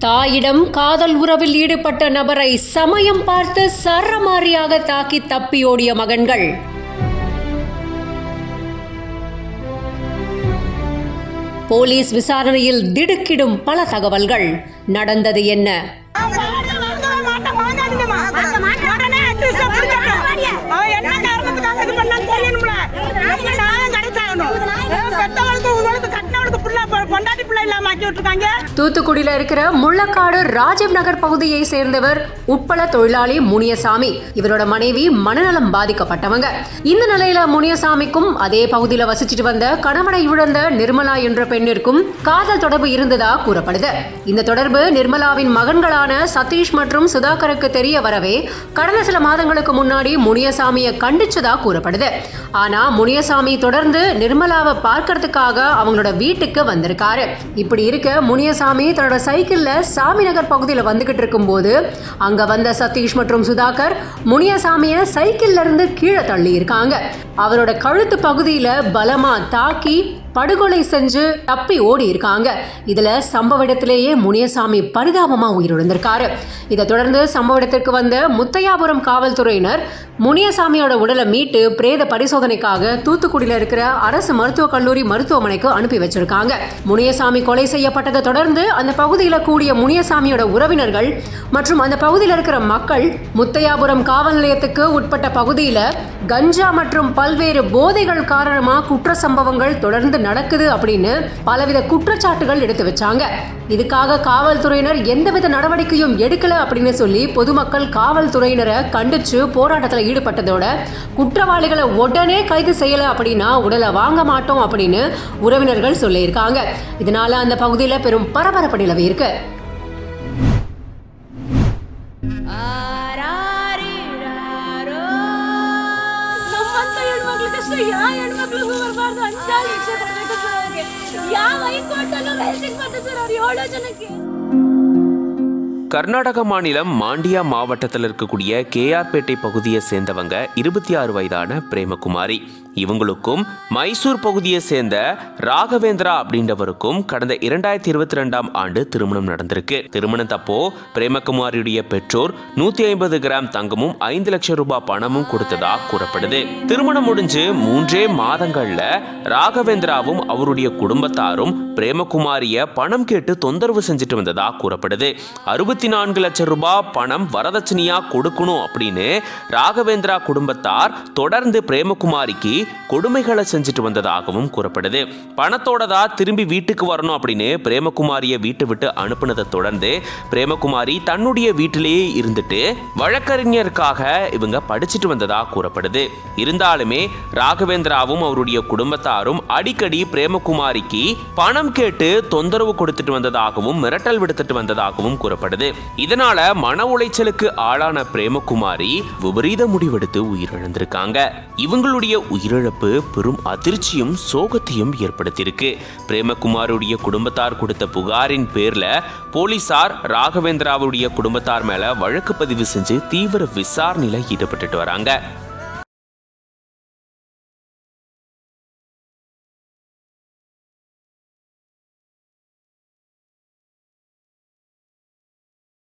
தாயிடம் காதல் உறவில் ஈடுபட்ட நபரை சமயம் பார்த்து சரமாரியாக தாக்கி தப்பியோடிய மகன்கள். போலீஸ் விசாரணையில் திடுக்கிடும் பல தகவல்கள். நடந்தது என்ன? தூத்துக்குடியில இருக்கிற முள்ளக்காடு ராஜீவ் நகர் பகுதியை சேர்ந்தவர் உப்பள தொழிலாளி முனியசாமி. இவரோட மனைவி மனநலம் பாதிக்கப்பட்டவங்க. இந்த நிலையில முனியசாமிக்கும் அதே பகுதியில வசிச்சுட்டு வந்த கணவனை இழந்த நிர்மலா என்ற பெண்ணிற்கும் காதல் தொடர்பு இருந்ததா கூறப்படுது. இந்த தொடர்பு நிர்மலாவின் மகன்களான சதீஷ் மற்றும் சுதாகருக்கு தெரிய வரவே கடந்த சில மாதங்களுக்கு முன்னாடி முனியசாமியை கண்டிச்சதா கூறப்படுது. ஆனா முனியசாமி தொடர்ந்து நிர்மலாவை பார்க்கறதுக்காக அவங்களோட வீட்டுக்கு வந்திருக்காரு. இப்படி இருக்க முனியசாமி தன்னோட சைக்கிள்ல சாமி நகர் பகுதியில் வந்துகிட்டு இருக்கும் போது அங்க வந்த சதீஷ் மற்றும் சுதாகர் முனியசாமிய சைக்கிள்ல இருந்து கீழே தள்ளி இருக்காங்க. அவரோட கழுத்து பகுதியில பலமா தாக்கி படுகொலை செஞ்சு தப்பி ஓடி இருக்காங்க. இதுல சம்பவ இடத்திலேயே முனியசாமி பரிதாபமா உயிரிழந்திருக்காரு. இதை தொடர்ந்து சம்பவ இடத்திற்கு வந்த முத்தையாபுரம் காவல்துறையினர் முனியசாமியோட உடலை மீட்டு பிரேத பரிசோதனைக்காக தூத்துக்குடியில இருக்கிற அரசு மருத்துவக் கல்லூரி மருத்துவமனைக்கு அனுப்பி வச்சிருக்காங்க. முனியசாமி கொலை செய்யப்பட்டதை தொடர்ந்து அந்த பகுதியில் கூடிய முனியசாமியோட உறவினர்கள் மற்றும் அந்த பகுதியில் இருக்கிற மக்கள் முத்தையாபுரம் காவல் நிலையத்துக்கு உட்பட்ட பகுதியில் கஞ்சா மற்றும் பல்வேறு போதைகள் காரணமா குற்ற சம்பவங்கள் தொடர்ந்து நடக்குது அப்படின்னு பலவித குற்றச்சாட்டுகள் எடுத்து வச்சாங்க. இதுக்காக காவல்துறையினர் எந்தவித நடவடிக்கையும் எடுக்கல அப்படின்னு சொல்லி பொதுமக்கள் காவல்துறையினரை கண்டிச்சு போராட்டத்தில் ஈடுபட்டதோட குற்றவாளிகளை உடனே கைது செய்யல அப்படின்னா உடலை வாங்க மாட்டோம் அப்படின்னு உறவினர்கள் சொல்லியிருக்காங்க. இதனால அந்த பகுதியில் பெரும் பரபரப்பு நிலவி இருக்கு. கர்நாடக மாநிலம் மாண்டியா மாவட்டத்தில் இருக்கக்கூடிய கேஆர்பேட்டை பகுதியை சேர்ந்தவங்க 26 வயதான பிரேமகுமாரி. இவங்களுக்கும் மைசூர் பகுதியை சேர்ந்த ராகவேந்திரா அப்படின்றவருக்கும் கடந்த 2022ஆம் ஆண்டு திருமணம் நடந்திருக்கு. திருமணத்தப்போ பிரேமகுமாரியுடைய பெற்றோர் 150 கிராம் தங்கமும் 5 லட்சம் ரூபாய் பணமும் கொடுத்ததா கூறப்படுது. திருமணம் முடிஞ்சு 3 மாதங்கள்ல ராகவேந்திராவும் அவருடைய குடும்பத்தாரும் பிரேமகுமாரிய பணம் கேட்டு தொந்தரவு செஞ்சுட்டு வந்ததா கூறப்படுது. 64 லட்சம் ரூபாய் பணம் வரதட்சணையா கொடுக்கணும் அப்படின்னு ராகவேந்திரா குடும்பத்தார் தொடர்ந்து பிரேமகுமாரிக்கு கொடுமைகளை செஞ்சுட்டு வந்ததாகவும் கூறப்படுது. பணத்தோட தான் திரும்பி வீட்டுக்கு வரணும் அப்படின்னு பிரேமகுமாரிய வீட்டை விட்டு அனுப்புனதை தொடர்ந்து பிரேமகுமாரி தன்னுடைய வீட்டிலேயே இருந்துட்டு வழக்கறிஞருக்காக இவங்க படிச்சுட்டு வந்ததா கூறப்படுது. இருந்தாலுமே ராகவேந்திராவும் அவருடைய குடும்பத்தாரும் அடிக்கடி பிரேமகுமாரிக்கு பணம் கேட்டு தொந்தரவு கொடுத்துட்டு வந்ததாகவும் மிரட்டல் விடுத்துட்டு வந்ததாகவும் கூறப்படுது. இதனால மன உளைச்சலுக்கு ஆளான பிரேமகுமாரி விபரீத முடிவெடுத்து உயிரிழந்திருக்காங்க. இவங்களுடைய உயிரிழப்பு பெரும் அதிர்ச்சியும் சோகத்தையும் ஏற்படுத்தியிருக்கு. பிரேமகுமாருடைய குடும்பத்தார் கொடுத்த புகாரின் பேர்ல போலீசார் ராகவேந்திராவுடைய குடும்பத்தார் மேல வழக்கு பதிவு செஞ்சு தீவிர விசாரணையில ஈடுபட்டுட்டு வராங்க.